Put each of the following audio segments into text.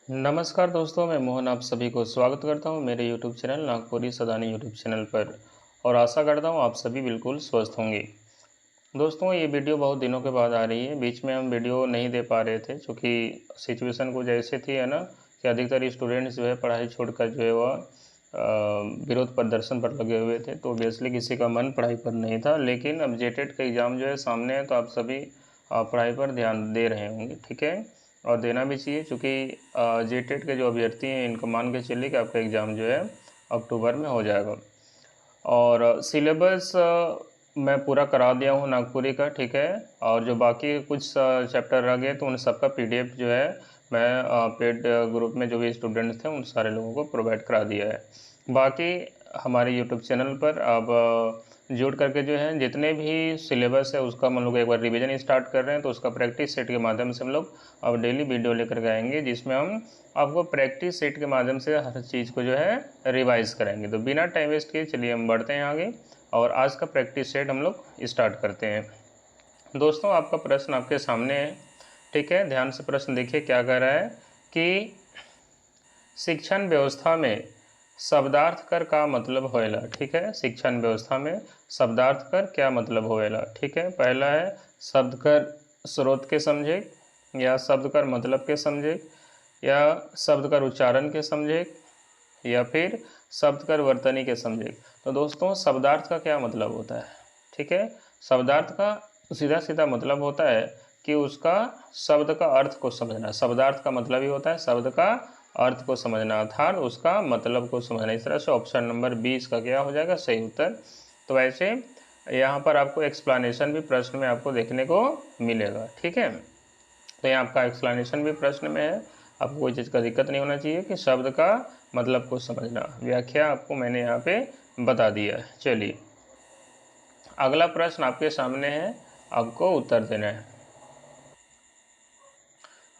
नमस्कार दोस्तों, मैं मोहन आप सभी को स्वागत करता हूं मेरे YouTube channel Nagpuri Sadani YouTube channel पर और आशा करता हूं आप सभी बिल्कुल स्वस्थ होंगे। दोस्तों, ये वीडियो बहुत दिनों के बाद आ रही है। बीच में हम वीडियो नहीं दे पा रहे थे क्योंकि सिचुएशन कुछ ऐसी थी है ना कि अधिकतर स्टूडेंट्स जो है पढ़ाई छोड़कर जो है वह विरोध प्रदर्शन पर लगे हुए थे, तो ऑब्वियसली किसी का मन पढ़ाई पर नहीं था। लेकिन अब जेटेट का एग्ज़ाम जो है सामने है, तो आप सभी पढ़ाई पर ध्यान दे रहे होंगे, ठीक है, और देना भी चाहिए क्योंकि जेटेट के जो अभ्यर्थी हैं इनको मान के चलिए कि आपका एग्ज़ाम जो है अक्टूबर में हो जाएगा। और सिलेबस मैं पूरा करा दिया हूँ नागपुरी का, ठीक है, और जो बाकी कुछ चैप्टर रह गए तो उन सबका पीडीएफ जो है मैं पेड ग्रुप में जो भी स्टूडेंट्स थे उन सारे लोगों को प्रोवाइड करा दिया है। बाकी हमारे यूट्यूब चैनल पर अब जुड़ करके जो है जितने भी सिलेबस है उसका हम लोग एक बार रिवीजन स्टार्ट कर रहे हैं, तो उसका प्रैक्टिस सेट के माध्यम से हम लोग अब डेली वीडियो लेकर के आएंगे, जिसमें हम आपको प्रैक्टिस सेट के माध्यम से हर चीज़ को जो है रिवाइज करेंगे। तो बिना टाइम वेस्ट किए चलिए हम बढ़ते हैं आगे और आज का प्रैक्टिस सेट हम लोग स्टार्ट करते हैं। दोस्तों, आपका प्रश्न आपके सामने है, ठीक है, ध्यान से प्रश्न देखिए क्या कह रहा है कि शिक्षण व्यवस्था में शब्दार्थ कर का मतलब होएला, ठीक है, शिक्षण व्यवस्था में शब्दार्थ कर क्या मतलब होएला, ठीक है। पहला है शब्द कर स्रोत के समझे, या शब्द कर मतलब के समझे, या शब्द कर उच्चारण के समझे, या फिर शब्द कर वर्तनी के समझे। तो दोस्तों, शब्दार्थ का क्या मतलब होता है, ठीक है। शब्दार्थ का सीधा सीधा मतलब होता है कि उसका शब्द का अर्थ को समझना। शब्दार्थ का मतलब ही होता है शब्द का अर्थ को समझना, अर्थात उसका मतलब को समझना। इस तरह से ऑप्शन नंबर 20 का क्या हो जाएगा सही उत्तर। तो वैसे यहाँ पर आपको एक्सप्लेनेशन भी प्रश्न में आपको देखने को मिलेगा, ठीक है। तो यहाँ आपका एक्सप्लेनेशन भी प्रश्न में है, आपको कोई चीज़ का दिक्कत नहीं होना चाहिए कि शब्द का मतलब को समझना। व्याख्या आपको मैंने यहाँ पे बता दिया है। चलिए अगला प्रश्न आपके सामने है, आपको उत्तर देना है।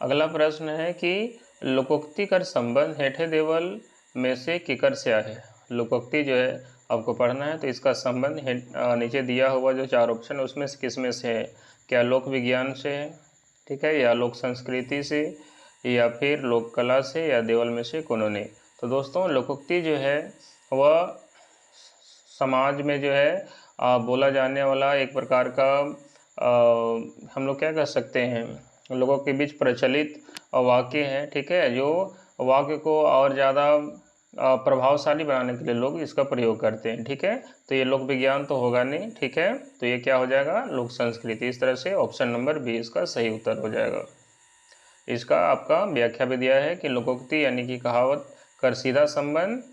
अगला प्रश्न है कि लोकोक्ति कर संबंध हेठे देवल में से किकर से है। लोकोक्ति जो है आपको पढ़ना है, तो इसका संबंध नीचे दिया हुआ जो 4 ऑप्शन है उसमें से किस में से है। क्या लोक विज्ञान से है, ठीक है, या लोक संस्कृति से, या फिर लोक कला से, या देवल में से कोनो नहीं। तो दोस्तों, लोकोक्ति जो है वह समाज में जो है बोला जाने वाला एक प्रकार का हम लोग क्या कह सकते हैं, लोगों के बीच प्रचलित वाक्य है, ठीक है, जो वाक्य को और ज़्यादा प्रभावशाली बनाने के लिए लोग इसका प्रयोग करते हैं, ठीक है। तो ये लोक विज्ञान तो होगा नहीं, ठीक है, तो ये क्या हो जाएगा लोक संस्कृति। इस तरह से ऑप्शन नंबर 20 का सही उत्तर हो जाएगा। इसका आपका व्याख्या भी दिया है कि लोकोक्ति यानी कि कहावत कर सीधा संबंध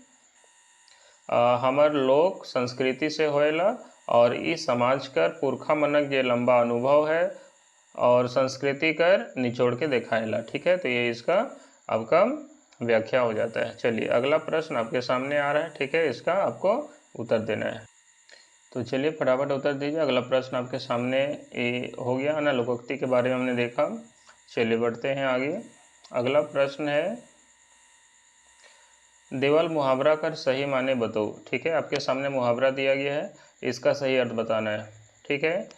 हमर लोक संस्कृति से होएला और इस समाज कर पुरखा मनक जे लंबा अनुभव है और संस्कृति कर निचोड़ के दिखाएला, ठीक है। तो ये इसका आपका व्याख्या हो जाता है। चलिए अगला प्रश्न आपके सामने आ रहा है, ठीक है, इसका आपको उत्तर देना है। तो चलिए फटाफट उत्तर दीजिए। अगला प्रश्न आपके सामने ये हो गया ना, लोकोक्ति के बारे में हमने देखा। चलिए बढ़ते हैं आगे। अगला प्रश्न है देवल मुहावरा कर सही माने बताओ, ठीक है। आपके सामने मुहावरा दिया गया है, इसका सही अर्थ बताना है, ठीक है।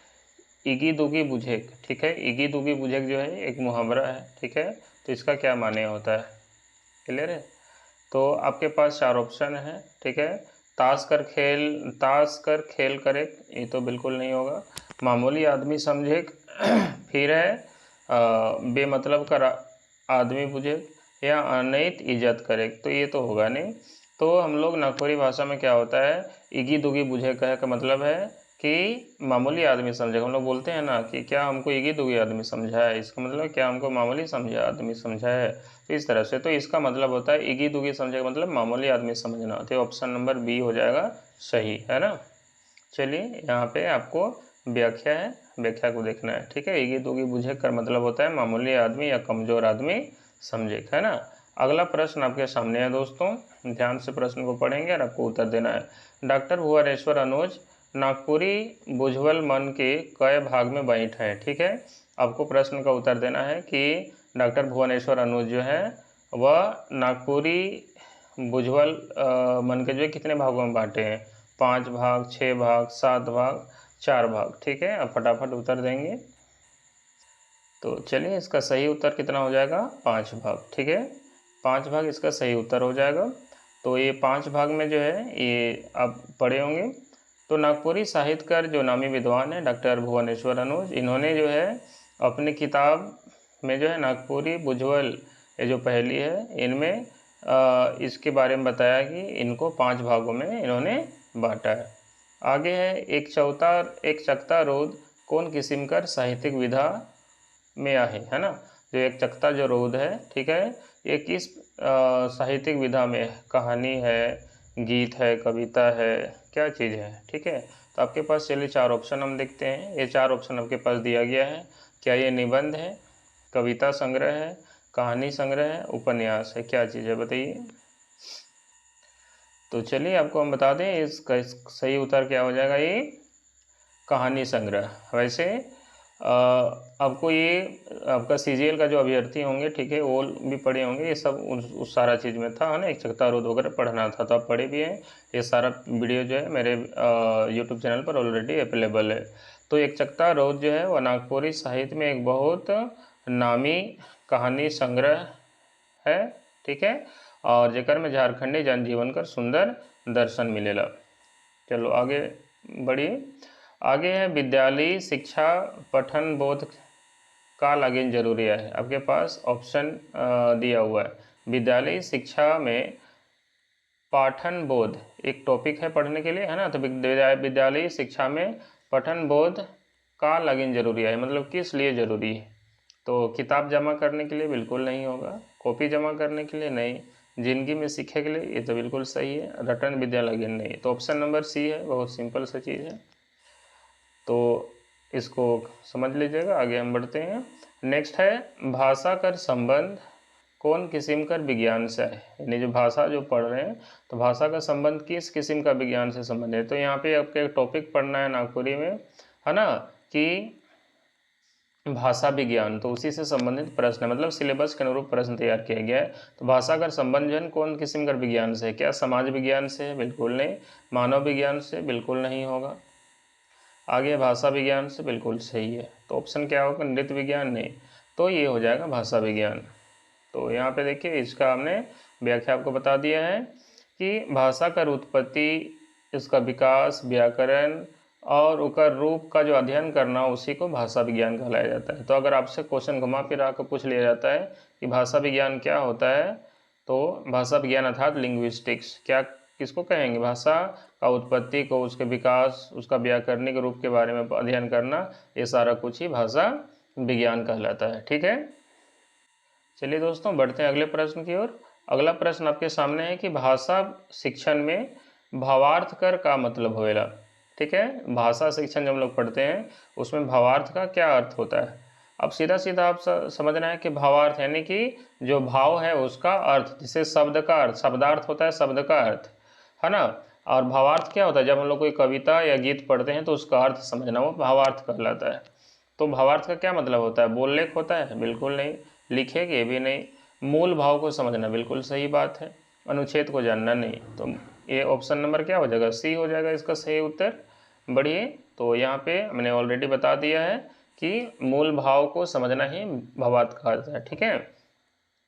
इगी दुगी बुझेक, ठीक है, इगी दुगी बुझेक जो है एक मुहावरा है, ठीक है, तो इसका क्या माने होता है, क्लियर है। तो आपके पास 4 ऑप्शन है, ठीक है। ताश कर खेल करे, ये तो बिल्कुल नहीं होगा। मामूली आदमी समझे, फिर है बेमतलब का आदमी बुझे, या अनैत इज्जत करे, तो ये तो होगा नहीं। तो हम लोग नागपुरी भाषा में क्या होता है, इगी दुगी बुझे कहे का मतलब है कि मामूली आदमी समझे। हम लोग बोलते हैं ना कि क्या हमको इगी दुगी आदमी समझा है, इसका मतलब क्या हमको मामूली समझा आदमी समझा है, तो इस तरह से। तो इसका मतलब होता है इगी दुगी समझे का मतलब मामूली आदमी समझना। तो ऑप्शन नंबर बी हो जाएगा सही, है ना। चलिए यहाँ पे आपको व्याख्या है, व्याख्या को देखना है, ठीक है। इगी दुगी बुझे कर मतलब होता है मामूली आदमी या कमज़ोर आदमी समझे, है ना। अगला प्रश्न आपके सामने है दोस्तों, ध्यान से प्रश्न को पढ़ेंगे और आपको उत्तर देना है। डॉक्टर भुवनेश्वर अनुज नागपुरी बुझवल मन के कई भाग में बांट है, ठीक है। आपको प्रश्न का उत्तर देना है कि डॉक्टर भुवनेश्वर अनुज जो है वह नागपुरी बुझवल मन के जो है कितने भागों में बांटे हैं, 5 भाग, 6 भाग, 7 भाग, 4 भाग, ठीक है। अब फटाफट उत्तर देंगे। तो चलिए इसका सही उत्तर कितना हो जाएगा 5 भाग, ठीक है। 5 भाग इसका सही उत्तर हो जाएगा। तो ये 5 भाग में जो है ये आप पढ़े होंगे। तो नागपुरी साहित्यकार जो नामी विद्वान है डॉक्टर भुवनेश्वर अनुज, इन्होंने जो है अपनी किताब में जो है नागपुरी बुझवल ये जो पहेली है इनमें इसके बारे में बताया कि इनको 5 भागों में इन्होंने बांटा है। आगे है एक चकता रोध कौन किस्म कर साहित्यिक विधा में है ना। जो एक चकता जो रोध है, ठीक है, ये किस साहित्यिक विधा में है? कहानी है, गीत है, कविता है, क्या चीज़ है, ठीक है। तो आपके पास चलिए 4 ऑप्शन हम देखते हैं। ये 4 ऑप्शन आपके पास दिया गया है। क्या ये निबंध है, कविता संग्रह है, कहानी संग्रह है, उपन्यास है, क्या चीज़ है बताइए। तो चलिए आपको हम बता दें इसका सही उत्तर क्या हो जाएगा, ये कहानी संग्रह। वैसे आपको ये आपका सीजीएल का जो अभ्यर्थी होंगे, ठीक है, वो भी पढ़े होंगे, ये सब उस सारा चीज़ में था, है ना। एक चकता रोध वगैरह पढ़ना था तो आप पढ़े भी हैं। ये सारा वीडियो जो है मेरे यूट्यूब चैनल पर ऑलरेडी अवेलेबल है। तो एक चकता रोध जो है वह नागपुरी साहित्य में एक बहुत नामी कहानी संग्रह है, ठीक है, और जेकर में झारखंडी जनजीवन का सुंदर दर्शन मिलेला। चलो आगे बढ़िए। आगे है विद्यालय शिक्षा पठन बोध का लगिन जरूरी है। आपके पास ऑप्शन दिया हुआ है। विद्यालय शिक्षा में पाठन बोध एक टॉपिक है पढ़ने के लिए, है ना। तो विद्यालय शिक्षा में पठन बोध का लगिन जरूरी है, मतलब किस लिए ज़रूरी है। तो किताब जमा करने के लिए बिल्कुल नहीं होगा, कॉपी जमा करने के लिए नहीं, जिंदगी में सीखे के लिए ये तो बिल्कुल सही है, रटन विद्या लगिन नहीं। तो ऑप्शन नंबर सी है, बहुत सिंपल सा चीज़ है। तो इसको समझ लीजिएगा। आगे हम बढ़ते हैं। नेक्स्ट है भाषा कर संबंध कौन किस्म का विज्ञान से है। यानी जो भाषा जो पढ़ रहे हैं तो भाषा का संबंध किस किस्म का विज्ञान से संबंध है। तो यहाँ पे आपको एक टॉपिक पढ़ना है नागपुरी में, है ना, कि भाषा विज्ञान, तो उसी से संबंधित प्रश्न है, मतलब सिलेबस के अनुरूप प्रश्न तैयार किया गया है। तो भाषा का संबंध जो है कौन किस्म का विज्ञान से है। क्या समाज विज्ञान से है? बिल्कुल नहीं। मानव विज्ञान से? बिल्कुल नहीं होगा। आगे भाषा विज्ञान से? बिल्कुल सही है। तो ऑप्शन क्या होगा, नृत्य विज्ञान? नहीं, तो ये हो जाएगा भाषा विज्ञान। तो यहाँ पे देखिए इसका हमने व्याख्या आपको बता दिया है कि भाषा का उत्पत्ति, इसका विकास, व्याकरण और उकर रूप का जो अध्ययन करना उसी को भाषा विज्ञान कहलाया जाता है। तो अगर आपसे क्वेश्चन घुमा फिरा कर पूछ लिया जाता है कि भाषा विज्ञान क्या होता है, तो भाषा विज्ञान अर्थात लिंग्विस्टिक्स क्या किसको कहेंगे, भाषा का उत्पत्ति को, उसके विकास, उसका व्याकरणिक रूप के बारे में अध्ययन करना, ये सारा कुछ ही भाषा विज्ञान कहलाता है, ठीक है। चलिए दोस्तों बढ़ते हैं अगले प्रश्न की ओर। अगला प्रश्न आपके सामने है कि भाषा शिक्षण में भावार्थ कर का मतलब होएला, ठीक है। भाषा शिक्षण जब हम लोग पढ़ते हैं उसमें भावार्थ का क्या अर्थ होता है। अब सीधा सीधा आप समझना है कि भावार्थ यानी कि जो भाव है उसका अर्थ, जिसे शब्द का अर्थ, शब्दार्थ होता है शब्द का अर्थ, है ना। और भावार्थ क्या होता है, जब हम लोग कोई कविता या गीत पढ़ते हैं तो उसका अर्थ समझना, वो भावार्थ कहलाता है। तो भावार्थ का क्या मतलब होता है, बोलने को होता है? बिल्कुल नहीं। लिखेंगे भी नहीं। मूल भाव को समझना, बिल्कुल सही बात है। अनुच्छेद को जानना नहीं। तो ये ऑप्शन नंबर क्या हो जाएगा, सी हो जाएगा इसका सही उत्तर। बढ़िए। तो यहाँ पे हमने ऑलरेडी बता दिया है कि मूल भाव को समझना ही भावार्थ कहा जाता है, ठीक है।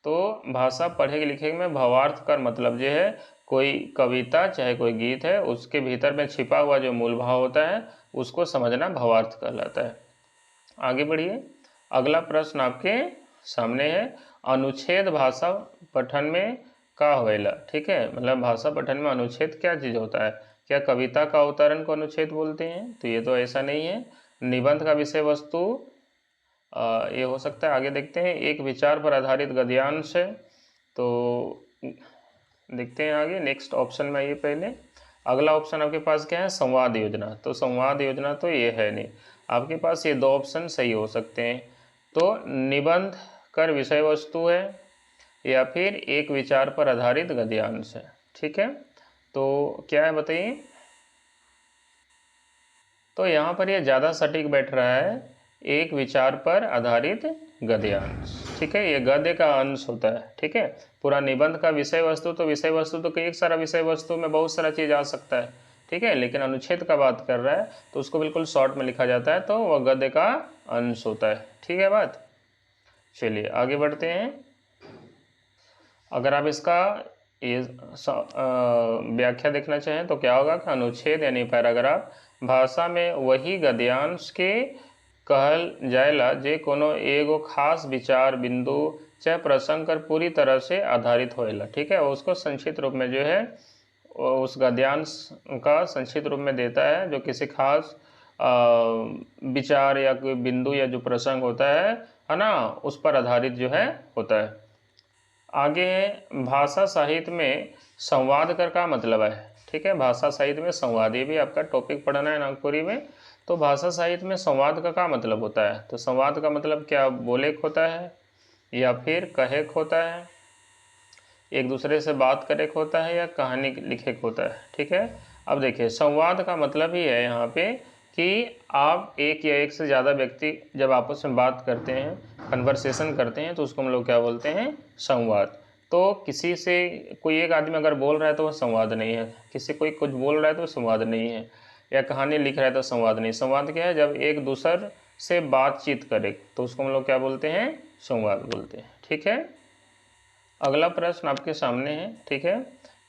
तो भाषा पढ़ेगे लिखेगे में भावार्थ का मतलब जो है कोई कविता चाहे कोई गीत है उसके भीतर में छिपा हुआ जो मूल भाव होता है उसको समझना भावार्थ कहलाता है। आगे बढ़िए। अगला प्रश्न आपके सामने है अनुच्छेद भाषा पठन में का होएला, ठीक है। मतलब भाषा पठन में अनुच्छेद क्या चीज़ होता है। क्या कविता का अवतरण को अनुच्छेद बोलते हैं? तो ये तो ऐसा नहीं है। निबंध का विषय वस्तु ये हो सकता है। आगे देखते हैं एक विचार पर आधारित गद्यांश है। तो देखते हैं आगे नेक्स्ट ऑप्शन में आइए पहले। अगला ऑप्शन आपके पास क्या है, संवाद योजना। तो संवाद योजना तो ये है नहीं, आपके पास ये 2 ऑप्शन सही हो सकते हैं। तो निबंध कर विषय वस्तु है या फिर एक विचार पर आधारित गद्यांश है, ठीक है। तो क्या है बताइए। तो यहाँ पर ये ज़्यादा सटीक बैठ रहा है, एक विचार पर आधारित गद्यांश, ठीक है। ये गद्य का अंश होता है, ठीक है। पूरा निबंध का विषय वस्तु तो एक सारा विषय वस्तु में बहुत सारा चीज़ आ सकता है, ठीक है। लेकिन अनुच्छेद का बात कर रहा है तो उसको बिल्कुल शॉर्ट में लिखा जाता है, तो वह गद्य का अंश होता है, ठीक है बात। चलिए आगे बढ़ते हैं। अगर आप इसका ये व्याख्या देखना चाहें तो क्या होगा कि अनुच्छेद यानी पैराग्राफ भाषा में वही गद्यांश के कहल जाएला जे कोनो एगो खास विचार बिंदु चाहे प्रसंग पर पूरी तरह से आधारित होएला। ठीक है, उसको संक्षिप्त रूप में जो है उस गद्यांश का संक्षिप्त रूप में देता है जो किसी खास विचार या कोई बिंदु या जो प्रसंग होता है ना, उस पर आधारित जो है होता है। आगे है भाषा साहित्य में संवाद का क्या मतलब है। ठीक है, भाषा साहित्य में संवाद, ये भी आपका टॉपिक पढ़ना है नागपुरी में। तो भाषा साहित्य में संवाद का क्या मतलब होता है, तो संवाद का मतलब क्या बोलेक होता है या फिर कहेक होता है, एक दूसरे से बात करेक होता है या कहानी लिखेक होता है। ठीक है, अब देखिए संवाद का मतलब ही है यहाँ पे कि आप एक या एक से ज़्यादा व्यक्ति जब आपस में बात करते हैं, कन्वर्सेशन करते हैं, तो उसको हम लोग क्या बोलते हैं, संवाद। तो किसी से कोई एक आदमी अगर बोल रहा है तो वह संवाद नहीं है, किसी कोई कुछ बोल रहा है तो संवाद नहीं है, या कहानी लिख रहा है तो संवाद नहीं। संवाद क्या है, जब एक दूसरे से बातचीत करे तो उसको हम लोग क्या बोलते हैं, संवाद बोलते हैं। ठीक है, अगला प्रश्न आपके सामने है। ठीक है,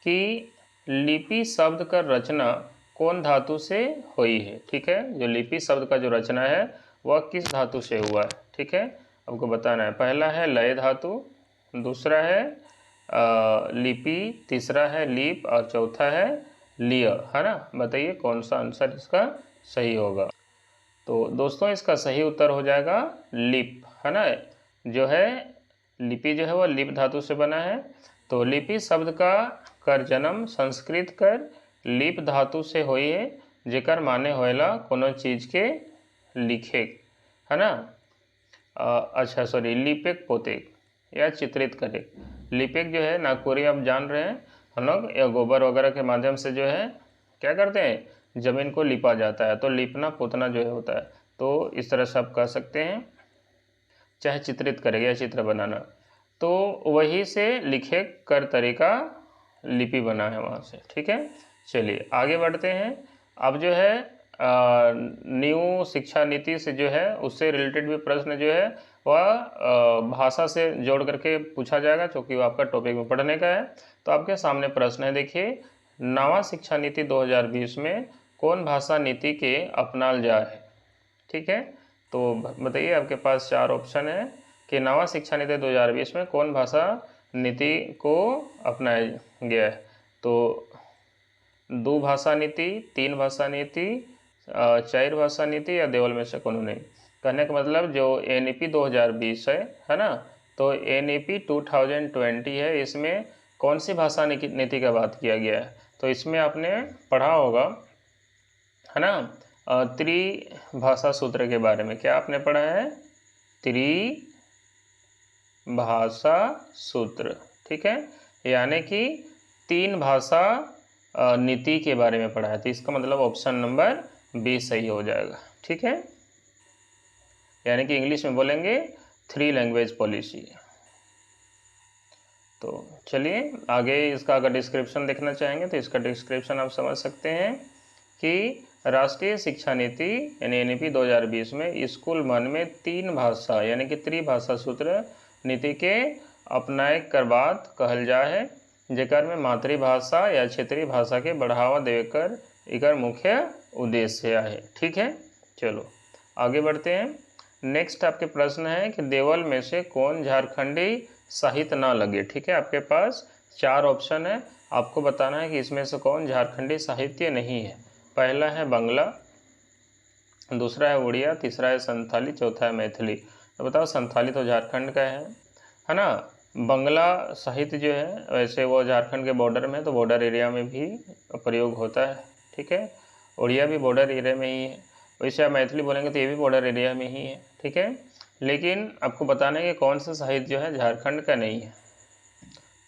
कि लिपि शब्द का रचना कौन धातु से हुई है। ठीक है, जो लिपि शब्द का जो रचना है वह किस धातु से हुआ है। ठीक है, आपको बताना है। पहला है लय धातु, दूसरा है लिपि, तीसरा है लीप और चौथा है लिय, है ना। बताइए कौन सा आंसर इसका सही होगा। तो दोस्तों इसका सही उत्तर हो जाएगा लिप, है ना। जो है लिपि जो है वह लिप धातु से बना है। तो लिपि शब्द का कर जन्म संस्कृत कर लिप धातु से हुई है, जेकर माने होएला कोनो चीज के लिखे, है ना। अच्छा सॉरी, लिपेक पोतेक या चित्रित करे। लिपेक जो है नागपुरी आप जान रहे हैं हम लोग, या गोबर वगैरह के माध्यम से जो है क्या करते हैं, ज़मीन को लिपा जाता है। तो लिपना पोतना जो है होता है, तो इस तरह से आप कह सकते हैं, चाहे चित्रित करेगा या चित्र बनाना। तो वही से लिखे कर तरीका लिपि बना है वहाँ से। ठीक है, चलिए आगे बढ़ते हैं। अब जो है न्यू शिक्षा नीति से जो है उससे रिलेटेड भी प्रश्न जो है वह भाषा से जोड़ करके पूछा जाएगा, क्योंकि वो आपका टॉपिक में पढ़ने का है। तो आपके सामने प्रश्न है, देखिए नवा शिक्षा नीति 2020 में कौन भाषा नीति के अपनाल जा है। ठीक है, तो बताइए आपके पास 4 ऑप्शन है कि नवा शिक्षा नीति 2020 में कौन भाषा नीति को अपनाया गया है। तो 2 भाषा नीति, 3 भाषा नीति, 4 भाषा नीति या देवल में से कोनो नहीं। कहने का मतलब जो NEP 2020 है ना, तो NEP 2020 है, इसमें कौन सी भाषा नीति का बात किया गया है। तो इसमें आपने पढ़ा होगा, है ना, त्रिभाषा सूत्र के बारे में। क्या आपने पढ़ा है, त्रिभाषा सूत्र। ठीक है, यानी कि 3 भाषा नीति के बारे में पढ़ा है। तो इसका मतलब ऑप्शन नंबर बी सही हो जाएगा। ठीक है, यानी कि इंग्लिश में बोलेंगे 3 लैंग्वेज पॉलिसी। तो चलिए आगे इसका अगर डिस्क्रिप्शन देखना चाहेंगे तो इसका डिस्क्रिप्शन आप समझ सकते हैं कि राष्ट्रीय शिक्षा नीति यानी NEP 2020 में स्कूल मन में 3 भाषा यानी कि त्रिभाषा सूत्र नीति के अपनाए कर बात कहल जा है, जेकर में मातृभाषा या क्षेत्रीय भाषा के बढ़ावा देकर इकर मुख्य उद्देश्य है। ठीक है, चलो आगे बढ़ते हैं। नेक्स्ट आपके प्रश्न है कि देवल में से कौन झारखंडी साहित्य ना लगे। ठीक है, आपके पास 4 ऑप्शन है, आपको बताना है कि इसमें से कौन झारखंडी साहित्य नहीं है। पहला है बांग्ला, दूसरा है उड़िया, तीसरा है संथाली, चौथा है मैथिली। तो बताओ, संथाली तो झारखंड का है ना। बांग्ला साहित्य जो है वैसे वो झारखंड के बॉर्डर में, तो बॉर्डर एरिया में भी प्रयोग होता है। ठीक है, उड़िया भी बॉर्डर एरिया में ही है। वैसे आप मैथिली बोलेंगे तो ये भी बॉर्डर एरिया में ही है। ठीक है, लेकिन आपको बताना है कि कौन सा साहित्य जो है झारखंड का नहीं है।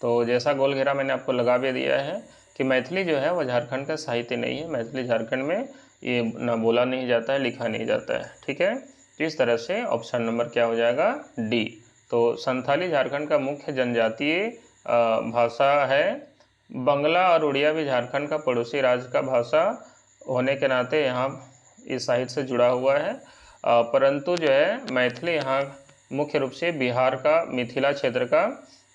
तो जैसा गोल घेरा मैंने आपको लगा भी दिया है कि मैथिली जो है वो झारखंड का साहित्य नहीं है। मैथिली झारखंड में ये ना बोला नहीं जाता है, लिखा नहीं जाता है। ठीक है, तो इस तरह से ऑप्शन नंबर क्या हो जाएगा, डी। तो संथाली झारखंड का मुख्य जनजातीय भाषा है। बांग्ला और उड़िया भी झारखंड का पड़ोसी राज्य का भाषा होने के नाते यहाँ इस साहित्य से जुड़ा हुआ है, परंतु जो है मैथिली यहाँ मुख्य रूप से बिहार का मिथिला क्षेत्र का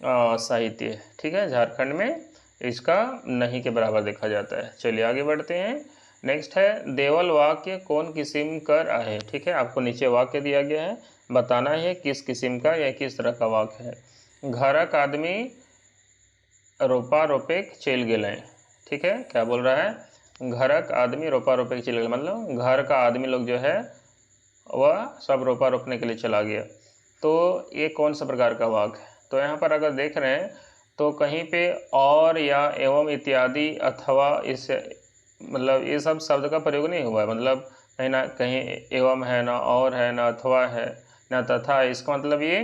साहित्य, ठीक है। झारखंड में इसका नहीं के बराबर देखा जाता है। चलिए आगे बढ़ते हैं। नेक्स्ट है देवल वाक्य कौन किस्म कर आहे, ठीक है। आपको नीचे वाक्य दिया गया है, बताना है किस किस्म का या किस तरह का वाक्य है। घरक आदमी रोपा रोपेक चल गए, ठीक है। क्या बोल रहा है, घरक आदमी रोपा रोपेक चल गए, मतलब घर का आदमी लोग जो है वह सब रोपा रोपने के लिए चला गया। तो ये कौन सा प्रकार का वाक्य है। तो यहाँ पर अगर देख रहे हैं तो कहीं पे और या एवं इत्यादि अथवा इस मतलब ये सब शब्द का प्रयोग नहीं हुआ है। मतलब कहीं ना कहीं एवं है, ना और है, ना अथवा है, ना तथा है। इसका मतलब ये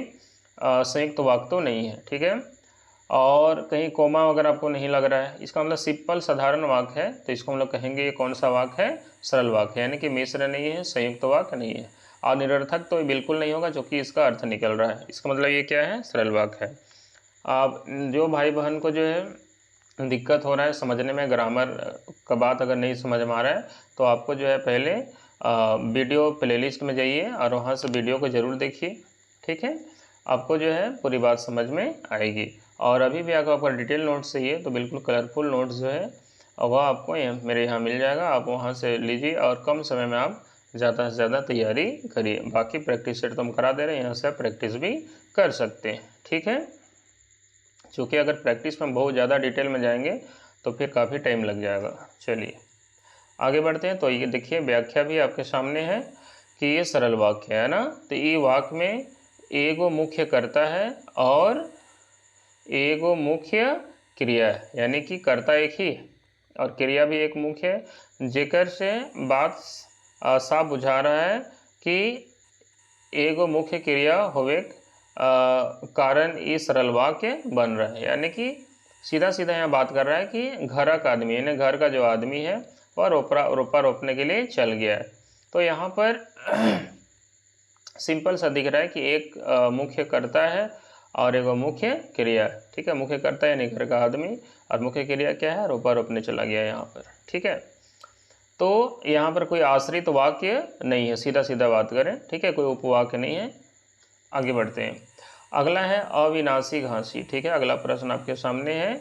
संयुक्त वाक्य तो नहीं है, ठीक है। और कहीं कोमा वगैरह आपको नहीं लग रहा है, इसका मतलब सिंपल साधारण वाक्य है। तो इसको हम लोग कहेंगे ये कौन सा वाक्य है, सरल वाक्य है, यानी कि मिश्र नहीं है, संयुक्त वाक्य नहीं है। और निरर्थक तो बिल्कुल नहीं होगा क्योंकि इसका अर्थ निकल रहा है। इसका मतलब ये क्या है, सरल वाक्य है। आप जो भाई बहन को जो है दिक्कत हो रहा है समझने में, ग्रामर का बात अगर नहीं समझ में आ रहा है, तो आपको जो है पहले वीडियो प्लेलिस्ट में जाइए और वहाँ से वीडियो को ज़रूर देखिए, ठीक है। आपको जो है पूरी बात समझ में आएगी। और अभी भी अगर आपका डिटेल नोट्स चाहिए तो बिल्कुल कलरफुल नोट्स जो है वह आपको मेरे यहाँ मिल जाएगा। आप वहाँ से लीजिए और कम समय में आप ज़्यादा से ज़्यादा तैयारी करिए। बाकी प्रैक्टिस सेट तो हम करा दे रहे हैं, यहाँ से आप प्रैक्टिस भी कर सकते हैं, ठीक है। चूँकि अगर प्रैक्टिस में बहुत ज़्यादा डिटेल में जाएंगे तो फिर काफ़ी टाइम लग जाएगा। चलिए आगे बढ़ते हैं। तो ये देखिए व्याख्या भी आपके सामने है कि ये सरल वाक्य है ना। तो ये वाक्य में एगो मुख्य कर्ता है और एगो मुख्य क्रिया है, यानी कि कर्ता एक ही है और क्रिया भी एक मुख्य है। जेकर से बात साफ बुझा रहा है कि एगो मुख्य क्रिया होवे कारण ये सरल वाक्य बन रहा है। यानी कि सीधा सीधा यहाँ बात कर रहा है कि घर का आदमी, यानी घर का जो आदमी है वह रोपा रोपने के लिए चल गया है। तो यहाँ पर सिंपल सा दिख रहा है कि एक मुख्य कर्ता है और एक मुख्य क्रिया है, ठीक है। मुख्य कर्ता यानी घर का आदमी और मुख्य क्रिया क्या है, रोपा रोपने चला गया यहाँ पर, ठीक है। तो यहाँ पर कोई आश्रित वाक्य नहीं है, सीधा सीधा बात करें, ठीक है, कोई उपवाक्य नहीं है। आगे बढ़ते हैं। अगला है अविनाशी घासी, ठीक है। अगला प्रश्न आपके सामने है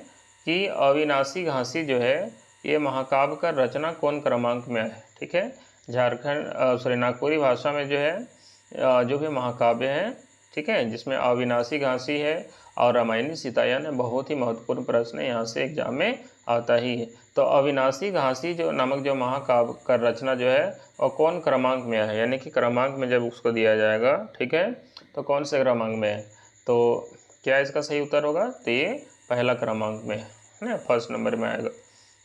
कि अविनाशी घासी जो है ये महाकाव्य का रचना कौन क्रमांक में है, ठीक है। झारखंड नागपुरी भाषा में जो है जो भी महाकाव्य हैं, ठीक है, जिसमें अविनाशी घासी है और रामायणी सीतायन है। बहुत ही महत्वपूर्ण प्रश्न है, यहाँ से एग्जाम में आता ही है। तो अविनाशी घासी जो नामक जो महाकाव्य का रचना जो है और कौन क्रमांक में है, यानी कि क्रमांक में जब उसको दिया जाएगा, ठीक है, तो कौन से क्रमांक में है। तो क्या इसका सही उत्तर होगा, तो ये पहला क्रमांक में है ना, फर्स्ट नंबर में आएगा।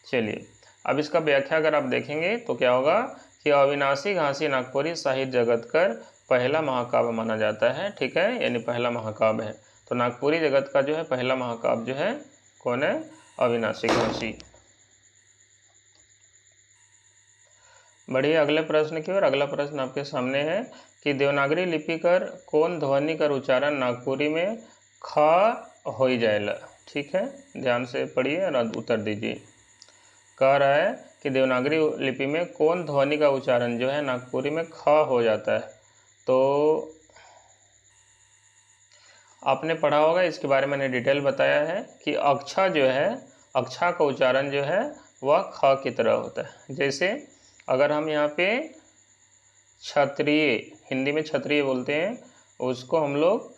चलिए अब इसका व्याख्या अगर आप देखेंगे तो क्या होगा कि अविनाशी घासी नागपुरी साहित्य जगत कर पहला महाकाव्य माना जाता है, ठीक है, यानी पहला महाकाव्य है। तो नागपुरी जगत का जो है पहला महाकाव्य जो है कौन है, अविनाशी घासी। बढ़िए अगले प्रश्न की ओर। अगला प्रश्न आपके सामने है कि देवनागरी लिपि कर कौन ध्वनि कर उच्चारण नागपुरी में ख हो जाएला, ठीक है। ध्यान से पढ़िए और उत्तर दीजिए। कह रहा है कि देवनागरी लिपि में कौन ध्वनि का उच्चारण जो है नागपुरी में ख हो जाता है। तो आपने पढ़ा होगा, इसके बारे में मैंने डिटेल बताया है कि अक्षा जो है, अक्षा का उच्चारण जो है वह ख की तरह होता है। जैसे अगर हम यहाँ पे क्षत्रिय, हिंदी में क्षत्रिय बोलते हैं, उसको हम लोग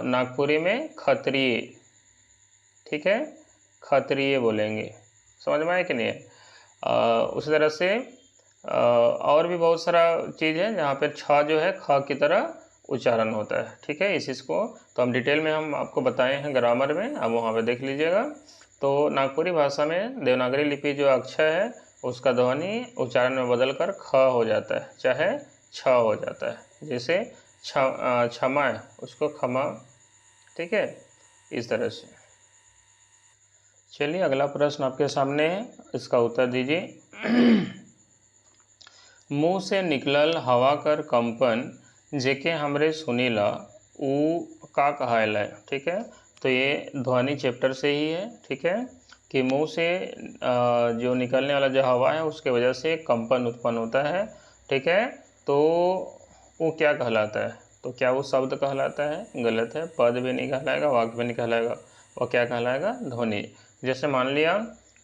नागपुरी में खत्रिय, ठीक है, खत्रिय बोलेंगे। समझ में आया कि नहीं है। उसी तरह से और भी बहुत सारा चीज़ है जहाँ पर छ जो है ख की तरह उच्चारण होता है, ठीक है। इस चीज़ को तो हम डिटेल में हम आपको बताए हैं ग्रामर में, अब वहाँ पे देख लीजिएगा। तो नागपुरी भाषा में देवनागरी लिपि जो अक्षर है उसका ध्वनि उच्चारण में बदल कर ख हो जाता है, चाहे छ हो जाता है। जैसे क्षमा है उसको खमा, ठीक है, इस तरह से। चलिए अगला प्रश्न आपके सामने है, इसका उत्तर दीजिए। मुँह से निकलल हवा कर कंपन जेके हमरे सुनीला ऊ का कहायला, ठीक है। तो ये ध्वनि चैप्टर से ही है, ठीक है, कि मुंह से जो निकलने वाला जो हवा है उसके वजह से कंपन उत्पन्न होता है, ठीक है। तो वो क्या कहलाता है, तो क्या वो शब्द कहलाता है? गलत है। पद भी नहीं कहलाएगा, वाक्य भी नहीं कहलाएगा, वो क्या कहलाएगा? ध्वनि। जैसे मान लिया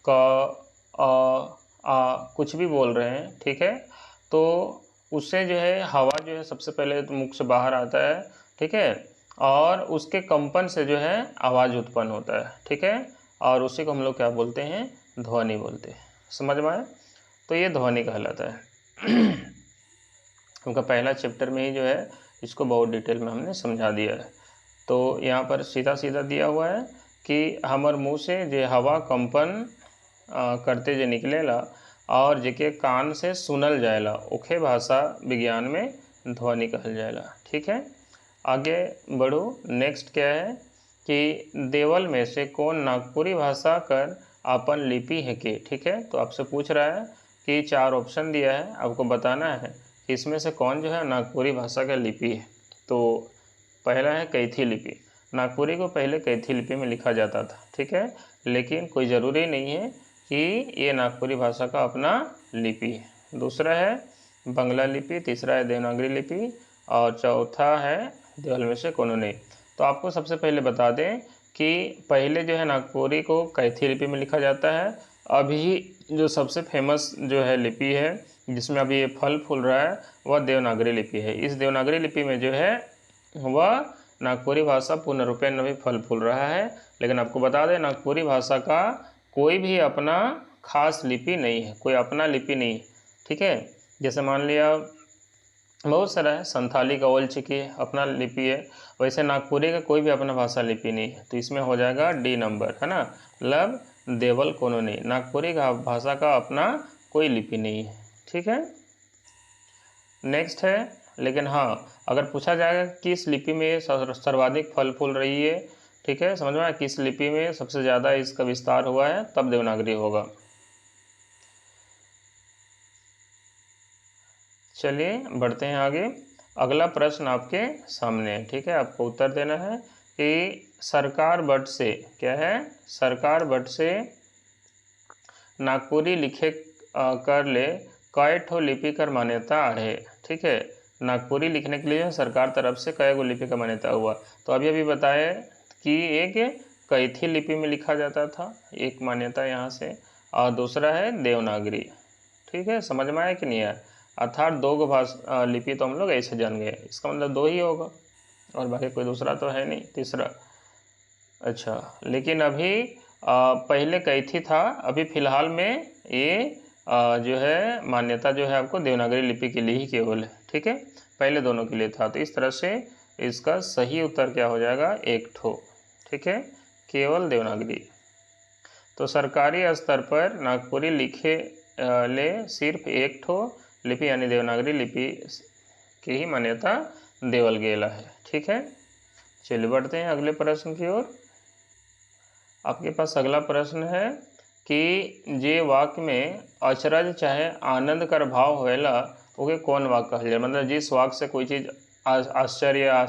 क कुछ भी बोल रहे हैं, ठीक है, तो उससे जो है हवा जो है सबसे पहले तो मुख से बाहर आता है, ठीक है, और उसके कंपन से जो है आवाज़ उत्पन्न होता है, ठीक है, और उसी को हम लोग क्या बोलते हैं? ध्वनि बोलते हैं। समझ में आया? तो ये ध्वनि कहलाता है। उनका पहला चैप्टर में ही जो है इसको बहुत डिटेल में हमने समझा दिया है। तो यहाँ पर सीधा सीधा दिया हुआ है कि हमर मुँह से जे हवा कंपन करते जे निकलेला और जेके कान से सुनल जाएला ओखे भाषा विज्ञान में ध्वनि कहल जाएला। ठीक है, आगे बढ़ो। नेक्स्ट क्या है कि देवल में से कौन नागपुरी भाषा कर आपन लिपि है के। ठीक है, तो आपसे पूछ रहा है कि 4 ऑप्शन दिया है, आपको बताना है कि इसमें से कौन जो है नागपुरी भाषा का लिपि है। तो पहला है कैथी लिपि। नागपुरी को पहले कैथी लिपि में लिखा जाता था, ठीक है, लेकिन कोई ज़रूरी नहीं है कि ये नागपुरी भाषा का अपना लिपि है। दूसरा है बंगला लिपि, तीसरा है देवनागरी लिपि और चौथा है देवल में से कोनो नहीं। तो आपको सबसे पहले बता दें कि पहले जो है नागपुरी को कैथी लिपि में लिखा जाता है। अभी जो सबसे फेमस जो है लिपि है जिसमें अभी ये फल फूल रहा है वह देवनागरी लिपि है। इस देवनागरी लिपि में जो है वह नागपुरी भाषा पूर्ण रूपेण भी फल फूल रहा है। लेकिन आपको बता दें नागपुरी भाषा का कोई भी अपना खास लिपि नहीं है, कोई अपना लिपि नहीं है। ठीक है, जैसे मान लिया बहुत सारा है, संथाली का ओल चिकी अपना लिपि है, वैसे नागपुरी का कोई भी अपना भाषा लिपि नहीं है। तो इसमें हो जाएगा डी नंबर, है ना, मतलब देवल कोनो नहीं, नागपुरी का भाषा का अपना कोई लिपि नहीं है। ठीक है, नेक्स्ट है, लेकिन हाँ अगर पूछा जाएगा किस लिपि में सर्वाधिक फल फूल रही है, ठीक है, समझ में आया, किस लिपि में सबसे ज़्यादा इसका विस्तार हुआ है, तब देवनागरी होगा। चलिए बढ़ते हैं आगे। अगला प्रश्न आपके सामने है, ठीक है, आपको उत्तर देना है कि सरकार बट से क्या है, सरकार बट से नागपुरी लिखे कर ले कई ठो लिपि कर मान्यता है। ठीक है, नागपुरी लिखने के लिए सरकार तरफ से कई गो लिपि का मान्यता हुआ। तो अभी अभी बताए कि एक कैथी लिपि में लिखा जाता था, एक मान्यता यहाँ से, और दूसरा है देवनागरी। ठीक है, समझ में आया कि नहीं आया? अर्थात 2 गो भाषा लिपि तो हम लोग ऐसे जान गए, इसका मतलब 2 ही होगा और बाकी कोई दूसरा तो है नहीं, तीसरा। अच्छा, लेकिन अभी पहले कैथी था, अभी फ़िलहाल में ये जो है मान्यता जो है आपको देवनागरी लिपि के लिए ही केवल है। ठीक है, पहले दोनों के लिए था। तो इस तरह से इसका सही उत्तर क्या हो जाएगा? 1 ठो। ठीक है, केवल देवनागरी। तो सरकारी स्तर पर नागपुरी लिखे ले सिर्फ 1 ठो लिपि यानी देवनागरी लिपि की ही मान्यता देवल गेला है। ठीक है, चलिए बढ़ते हैं अगले प्रश्न की ओर। आपके पास अगला प्रश्न है कि जे वाक्य में अचरज चाहे आनंद कर भाव होएला ओके कौन वाक्य कहल जाए। मतलब जिस वाक्य से कोई चीज़ आश्चर्य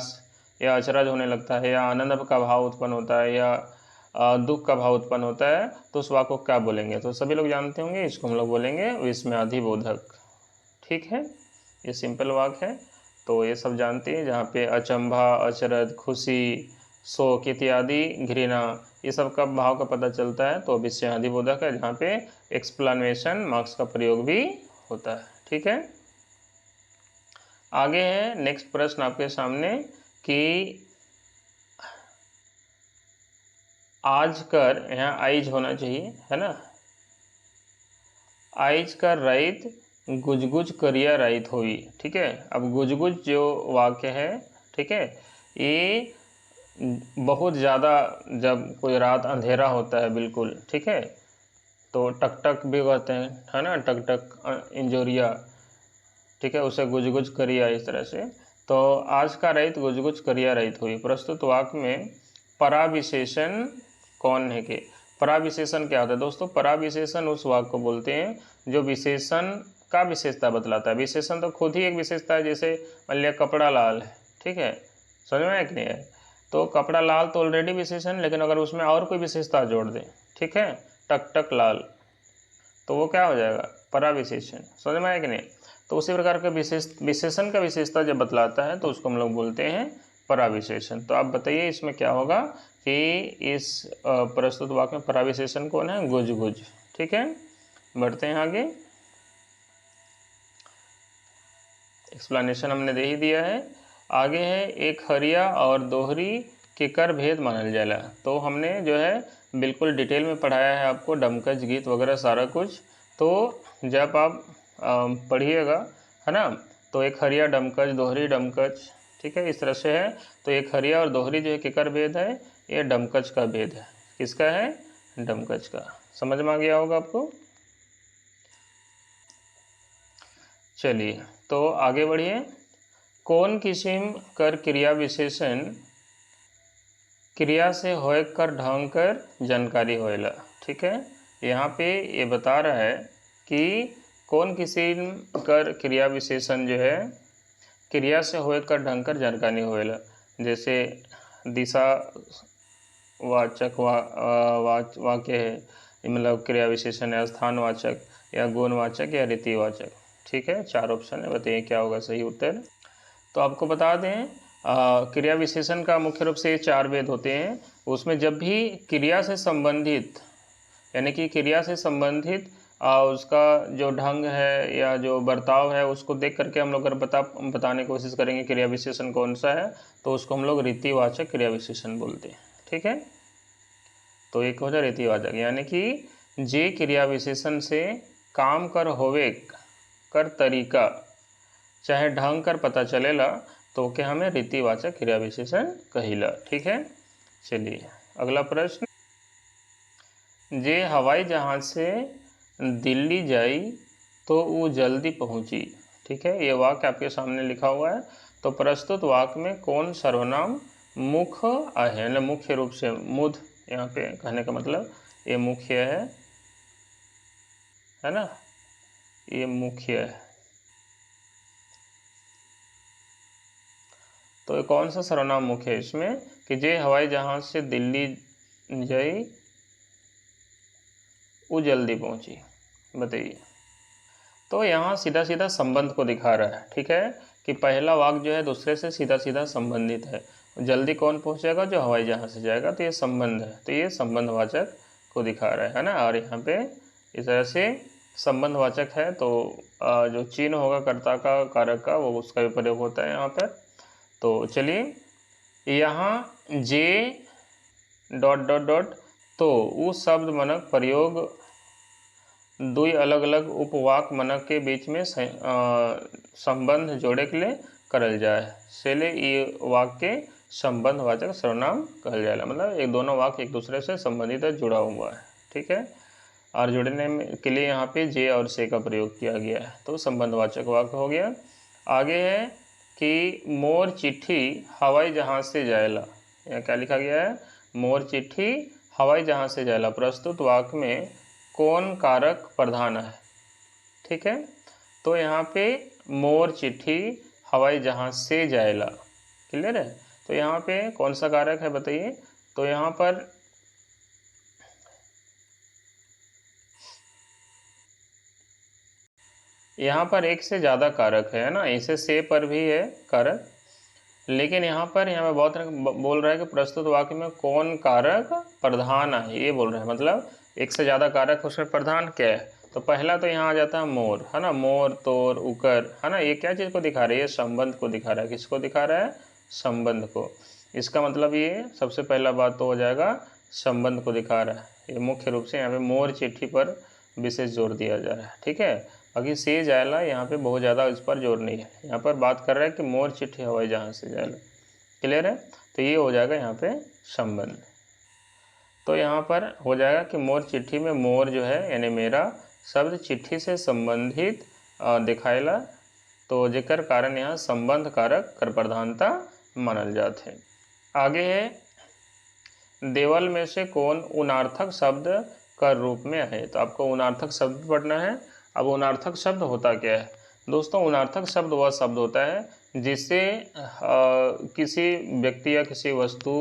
या अचरज होने लगता है या आनंद का भाव उत्पन्न होता है या दुख का भाव उत्पन्न होता है तो उस वाक्य को क्या बोलेंगे? तो सभी लोग जानते होंगे, इसको हम लोग बोलेंगे विस्मयाधिबोधक। ठीक है, ये सिंपल वाक्य है, तो ये सब जानते हैं। जहाँ पे अचंभा, अचरज, खुशी, शोक इत्यादि, घृणा, ये सब का भाव का पता चलता है तो विस्मयाधिबोधक है, जहाँ पे एक्सप्लेनेशन मार्क्स का प्रयोग भी होता है। ठीक है, आगे है नेक्स्ट प्रश्न आपके सामने कि आज कर, यहाँ आइज होना चाहिए, है ना, आइज कर रईत गुजगुज करिया रईत हुई। ठीक है, अब गुजगुज जो वाक्य है, ठीक है, ये बहुत ज़्यादा जब कोई रात अंधेरा होता है बिल्कुल, ठीक है, तो टक टक भी कहते हैं, है ना, टक टक इंजोरिया, ठीक है, उसे गुज गुज करिया, इस तरह से। तो आज का रहित गुज गुज करिया रहित हुई। प्रस्तुत वाक्य में पराविशेषण कौन है के? पराविशेषण क्या होता है दोस्तों? पराविशेषण उस वाक्य को बोलते हैं जो विशेषण का विशेषता बतलाता है। विशेषण तो खुद ही एक विशेषता है, जैसे मान लिया कपड़ा लाल है, ठीक है, समझ में आया कि नहीं है? तो कपड़ा लाल तो ऑलरेडी विशेषण, लेकिन अगर उसमें और कोई विशेषता जोड़ दें, ठीक है, टक टक लाल, तो वो क्या हो जाएगा? पराविशेषण। समझ में आया कि नहीं? तो उसी प्रकार का विशेषण का विशेषता जब बतलाता है तो उसको हम लोग बोलते हैं पराविशेषण। तो आप बताइए इसमें क्या होगा कि इस प्रस्तुत वाक्य में पराविशेषण कौन है? गुज गुज। ठीक है, बढ़ते हैं आगे। एक्सप्लेनेशन हमने दे ही दिया है। आगे है एक हरिया और दोहरी के कर भेद मानल जाला। तो हमने जो है बिल्कुल डिटेल में पढ़ाया है आपको, डमकच गीत वगैरह सारा कुछ। तो जब आप पढ़िएगा, है ना, तो एक हरिया डमकच, दोहरी डमकच, ठीक है, इस तरह से है। तो एक हरिया और दोहरी जो है केकर भेद है? ये डमकच का भेद है। किसका है? डमकच का। समझ में आ गया होगा आपको। चलिए तो आगे बढ़िए। कौन किस्म कर क्रिया विशेषण क्रिया से होए कर ढंग कर जानकारी होएला। ठीक है, यहाँ पे ये बता रहा है कि कौन किस्म कर क्रिया विशेषण जो है क्रिया से होए कर ढंग कर जानकारी होएला। जैसे दिशा वाचक वाक्य है, मतलब क्रिया विशेषण है, स्थानवाचक या गुणवाचक या रीतिवाचक। ठीक है, 4 ऑप्शन है, बताइए क्या होगा सही उत्तर। तो आपको बता दें क्रिया विशेषण का मुख्य रूप से 4 भेद होते हैं। उसमें जब भी क्रिया से संबंधित, यानी कि क्रिया से संबंधित उसका जो ढंग है या जो बर्ताव है उसको देख करके हम लोग अगर बताने की कोशिश करेंगे क्रिया विशेषण कौन सा है, तो उसको हम लोग रीतिवाचक क्रिया विशेषण बोलते हैं। ठीक है, तो एक हो जाए रीतिवाचक, यानी कि जे क्रिया विशेषण से काम कर होवे कर तरीका चाहे ढंग कर पता चलेला तो क्या हमें रीतिवाचक क्रिया विशेषण कहिला। ठीक है, चलिए अगला प्रश्न। जे हवाई जहाज से दिल्ली जाई तो वो जल्दी पहुंची। ठीक है, ये वाक्य आपके सामने लिखा हुआ है। तो प्रस्तुत वाक्य में कौन सर्वनाम मुख्य है, मतलब मुख्य रूप से मुद, यहाँ पे कहने का मतलब ये मुख्य है ना, ये मुख्य है। तो ये कौन सा सर्वनाम मुख्य है इसमें कि जे हवाई जहाज से दिल्ली गई वो जल्दी पहुंची। बताइए। तो यहाँ सीधा सीधा संबंध को दिखा रहा है। ठीक है, कि पहला वाक्य जो है दूसरे से सीधा सीधा संबंधित है। जल्दी कौन पहुंचेगा? जो हवाई जहाज से जाएगा। तो ये संबंध है, तो ये संबंधवाचक को दिखा रहा है ना। और यहाँ पे इस तरह से संबंधवाचक है तो जो चिन्ह होगा कर्ता का कारक का वो उसका भी प्रयोग होता है यहाँ पर। तो चलिए, यहाँ जे डॉट डॉट डॉट, तो उस शब्द मनक प्रयोग दुई अलग अलग उपवाक मनक के बीच में संबंध जोड़े के लिए करल जाए सेले ये वाक्य संबंधवाचक सर्वनाम कहल जाएगा। मतलब एक दोनों वाक्य एक दूसरे से संबंधित है, जुड़ा हुआ है। ठीक है, और जुड़ने के लिए यहाँ पे जे और से का प्रयोग किया गया है, तो संबंधवाचक वाक्य हो गया। आगे है कि मोर चिट्ठी हवाई जहाज से जाएला। यहाँ क्या लिखा गया है? मोर चिट्ठी हवाई जहाज से जाएला। प्रस्तुत वाक्य में कौन कारक प्रधान है? ठीक है, तो यहाँ पे मोर चिट्ठी हवाई जहाज से जाएला, क्लियर है। तो यहाँ पे कौन सा कारक है बताइए। तो यहाँ पर एक से ज़्यादा कारक है ना, इसे से पर भी है कारक, लेकिन यहाँ पे बहुत बोल रहा है कि प्रस्तुत वाक्य में कौन कारक प्रधान है, ये बोल रहा है। मतलब एक से ज़्यादा कारक उसमें प्रधान क्या है? तो पहला तो यहाँ आ जाता है मोर, है ना, मोर तोर उकर, है ना। ये क्या चीज़ को दिखा रही है? संबंध को दिखा रहा है। किसको दिखा रहा है? संबंध को। इसका मतलब ये सबसे पहला बात तो हो जाएगा संबंध को दिखा रहा है। ये मुख्य रूप से यहाँ पे मोर चिट्ठी पर विशेष जोर दिया जा रहा है। ठीक है, बाकी से जायला यहाँ पे बहुत ज़्यादा इस पर जोर नहीं है। यहाँ पर बात कर रहा है कि मोर चिट्ठी हवाई जहाज से जायला, क्लियर है। तो ये हो जाएगा यहाँ पे संबंध। तो यहाँ पर हो जाएगा कि मोर चिट्ठी में मोर जो है यानी मेरा शब्द चिट्ठी से संबंधित दिखाएला, तो जेकर कारण यहाँ संबंध कारक कर प्रधानता मानल जाते हैं। आगे है देवल में से कौन उनार्थक शब्द कर रूप में है। तो आपको उनार्थक शब्द पढ़ना है। अब उनार्थक शब्द होता क्या है दोस्तों? उनार्थक शब्द वह शब्द होता है जिससे किसी व्यक्ति या किसी वस्तु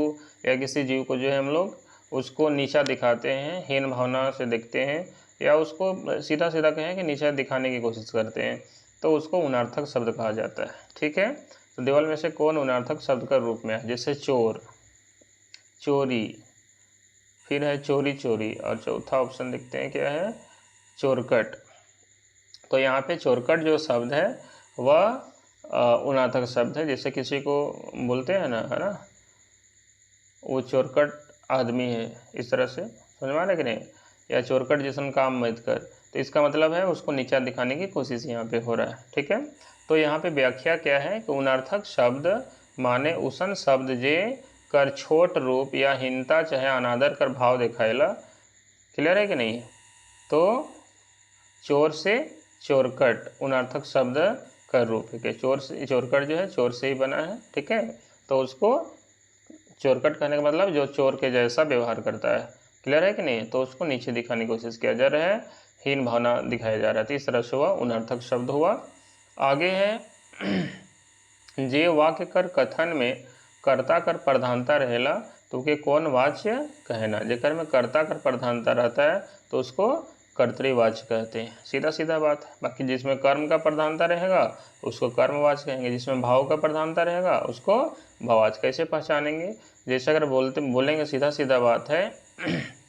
या किसी जीव को जो है हम लोग उसको नीचा दिखाते हैं, हीन भावना से देखते हैं, या उसको सीधा सीधा कहें कि नीचा दिखाने की कोशिश करते हैं। तो उसको उनार्थक शब्द कहा जाता है। ठीक है, तो देवल में से कौन उनार्थक शब्द का रूप में है? जैसे चोर, चोरी, फिर है चोरी चोरी, और चौथा ऑप्शन देखते हैं क्या है, चोरकट। तो यहाँ पे चोरकट जो शब्द है वह उनार्थक शब्द है। जैसे किसी को बोलते हैं ना, है ना, वो चोरकट आदमी है, इस तरह से समझ में आ रहा है कि नहीं, या चोरकट जैसन काम मत कर, तो इसका मतलब है उसको नीचा दिखाने की कोशिश यहाँ पे हो रहा है। ठीक है, तो यहाँ पे व्याख्या क्या है कि उनार्थक शब्द माने उसन शब्द जे कर छोट रूप या हीनता चाहे अनादर कर भाव दिखाएला। क्लियर है कि नहीं? तो चोर से चोरकट उनार्थक शब्द का रूप है कि चोर से, चोरकट जो है चोर से ही बना है। ठीक है, तो उसको चोरकट कहने का मतलब जो चोर के जैसा व्यवहार करता है। क्लियर है कि नहीं? तो उसको नीचे दिखाने की कोशिश किया जा रहा है, हीन भावना दिखाया जा रहा है, तो इस तरह से हुआ उनर्थक शब्द हुआ। आगे है जे वाक्य कर कथन में कर्ता कर प्रधानता रहेला तो के कौन वाच्य कहना। जेकर में कर्ता कर प्रधानता रहता है तो उसको कर्तृवाच्य कहते हैं, सीधा सीधा बात है। बाकी जिसमें कर्म का प्रधानता रहेगा उसको कर्मवाच्य कहेंगे, जिसमें भाव का प्रधानता रहेगा उसको भाववाच्य। कैसे पहचानेंगे? जैसे अगर बोलेंगे सीधा सीधा बात है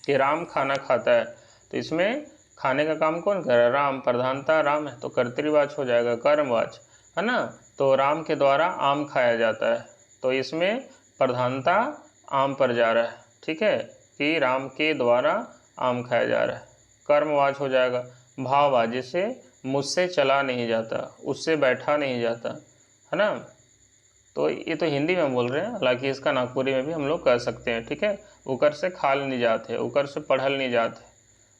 कि राम खाना खाता है, तो इसमें खाने का काम कौन कर रहा है? राम, प्रधानता राम है तो कर्तृवाच्य हो जाएगा, कर्मवाच्य, है ना। तो राम के द्वारा आम खाया जाता है, तो इसमें प्रधानता आम पर जा रहा है। ठीक है, कि राम के द्वारा आम खाया जा रहा है, कर्मवाच्य हो जाएगा। भाववाच्य, जिसे मुझसे चला नहीं जाता, उससे बैठा नहीं जाता, है ना। तो ये तो हिंदी में बोल रहे हैं, हालांकि इसका नागपुरी में भी हम लोग कह सकते हैं। ठीक है, उकर से खाल नहीं जाते, उकर से पढ़ल नहीं जाते,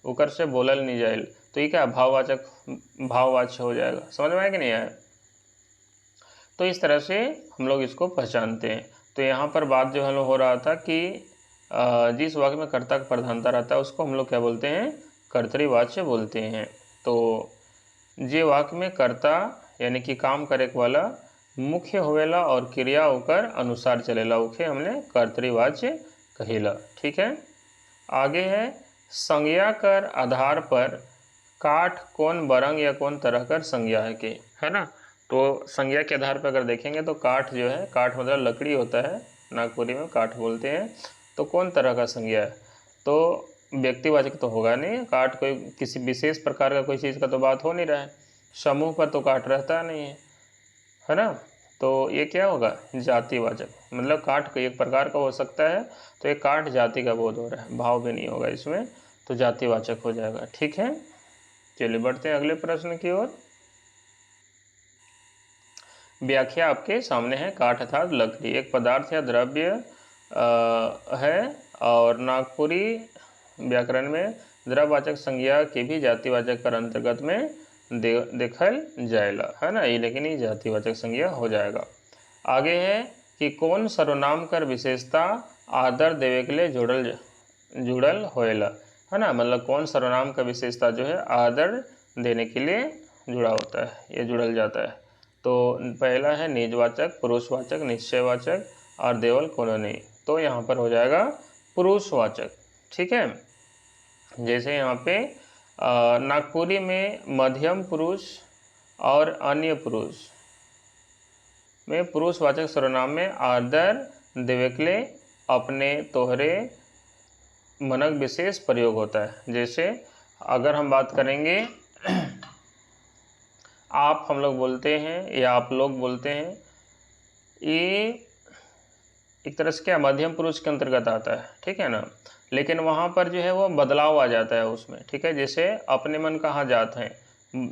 उकर से बोलल नहीं जाए, तो ये क्या भाववाचक, भाववाच्य हो जाएगा। समझ में आया कि नहीं आया? तो इस तरह से हम लोग इसको पहचानते हैं। तो यहाँ पर बात जो है हो रहा था कि जिस वाक्य में कर्ता का प्रधानता रहता है उसको हम लोग क्या बोलते हैं? कर्तृवाच्य बोलते हैं। तो जे वाक्य में कर्ता यानी कि काम करे वाला मुख्य होवेला और क्रिया होकर अनुसार चलेला, उके हमने कर्तृवाच्य कहेला। ठीक है, आगे है संज्ञा कर आधार पर काठ कौन बरंग या कौन तरह कर संज्ञा है के, है ना। तो संज्ञा के आधार पर अगर देखेंगे तो काठ जो है, काठ मतलब लकड़ी होता है, नागपुरी में काठ बोलते हैं। तो कौन तरह का संज्ञा है? तो व्यक्तिवाचक तो होगा नहीं, काठ कोई किसी विशेष प्रकार का कोई चीज़ का तो बात हो नहीं रहा है, समूह पर तो काठ रहता नहीं है ना। तो ये क्या होगा? जातिवाचक, मतलब काठ कोई एक प्रकार का हो सकता है, तो एक काठ जाति का बोध हो रहा है, भाव भी नहीं होगा इसमें, तो जातिवाचक हो जाएगा। ठीक है, चलिए बढ़ते हैं अगले प्रश्न की ओर। व्याख्या आपके सामने है। काठ अर्थात लकड़ी एक पदार्थ या द्रव्य है, और नागपुरी व्याकरण में द्रव्यवाचक संज्ञा के भी जातिवाचक कर अंतर्गत में देखल जाएगा, है ना, ये लेकिन ये जातिवाचक संज्ञा हो जाएगा। आगे है कि कौन सर्वनाम कर विशेषता आदर देवे के लिए जुड़ल होएला, है ना, मतलब कौन सर्वनाम का विशेषता जो है आदर देने के लिए जुड़ा होता है, ये जुड़ल जाता है। तो पहला है निजवाचक, पुरुषवाचक, निश्चयवाचक और देवल कोलोनी। तो यहाँ पर हो जाएगा पुरुषवाचक। ठीक है, जैसे यहाँ पे नागपुरी में मध्यम पुरुष और अन्य पुरुष में पुरुषवाचक सर्वनाम में आदर देवे के लिए अपने तोहरे मनक विशेष प्रयोग होता है। जैसे अगर हम बात करेंगे आप, हम लोग बोलते हैं या आप लोग बोलते हैं, ये एक तरह से क्या मध्यम पुरुष के अंतर्गत आता है। ठीक है ना, लेकिन वहाँ पर जो है वो बदलाव आ जाता है उसमें। ठीक है, जैसे अपने मन कहाँ जात हैं,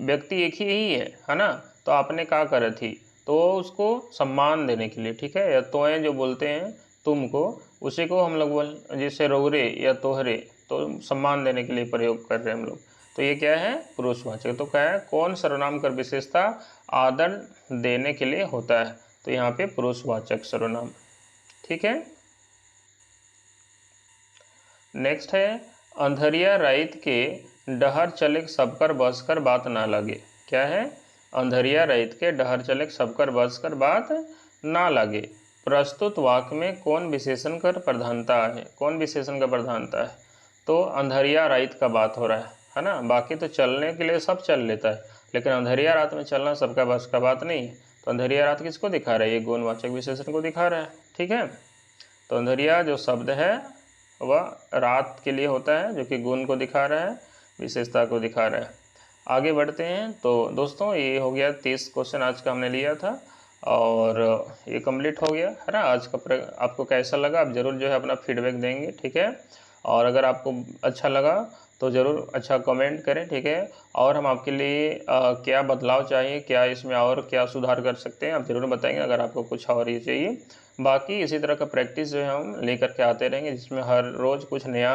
व्यक्ति एक ही है ना, तो आपने कहा करे थी, तो उसको सम्मान देने के लिए। ठीक है, या तोएं जो बोलते हैं तुमको, उसी को हम लोग बोल, जैसे रौरे या तोहरे, तो सम्मान देने के लिए प्रयोग कर रहे हैं हम लोग। तो ये क्या है? पुरुषवाचक। तो क्या है? कौन सर्वनाम कर विशेषता आदर देने के लिए होता है, तो यहाँ पे पुरुषवाचक सर्वनाम। ठीक है, नेक्स्ट है अंधरिया राइत के डहर चले सबकर बसकर बात ना लगे। क्या है? अंधरिया राइत के डहर चले सबकर बसकर बात ना लगे। प्रस्तुत वाक्य में कौन विशेषण कर प्रधानता है? कौन विशेषण का प्रधानता है? तो अंधरिया राइत का बात हो रहा है ना। बाकी तो चलने के लिए सब चल लेता है, लेकिन अंधेरिया रात में चलना सबका बस का बात नहीं है। तो अंधेरिया रात किसको दिखा रहा है? ये गुणवाचक विशेषण को दिखा रहा है। ठीक है, तो अंधेरिया जो शब्द है वह रात के लिए होता है, जो कि गुण को दिखा रहा है, विशेषता को दिखा रहा है। आगे बढ़ते हैं। तो दोस्तों ये हो गया 30 क्वेश्चन आज का हमने लिया था और ये कंप्लीट हो गया है ना। आज का आपको कैसा लगा आप ज़रूर जो है अपना फीडबैक देंगे। ठीक है, और अगर आपको अच्छा लगा तो ज़रूर अच्छा कमेंट करें। ठीक है, और हम आपके लिए क्या बदलाव चाहिए, क्या इसमें और क्या सुधार कर सकते हैं, आप ज़रूर बताएंगे अगर आपको कुछ और ये चाहिए। बाकी इसी तरह का प्रैक्टिस जो है हम लेकर के आते रहेंगे, जिसमें हर रोज़ कुछ नया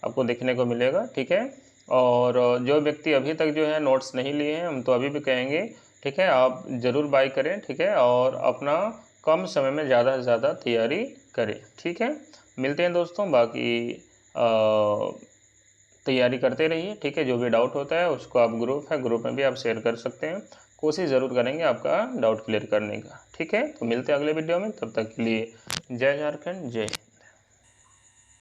आपको देखने को मिलेगा। ठीक है, और जो व्यक्ति अभी तक जो है नोट्स नहीं लिए हैं, हम तो अभी भी कहेंगे ठीक है आप ज़रूर बाय करें। ठीक है, और अपना कम समय में ज़्यादा से ज़्यादा तैयारी करें। ठीक है, मिलते हैं दोस्तों। बाकी तैयारी करते रहिए। ठीक है, जो भी डाउट होता है उसको आप ग्रुप में भी आप शेयर कर सकते हैं। कोशिश ज़रूर करेंगे आपका डाउट क्लियर करने का। ठीक है, तो मिलते हैं अगले वीडियो में, तब तक के लिए जय झारखंड, जय हिंद।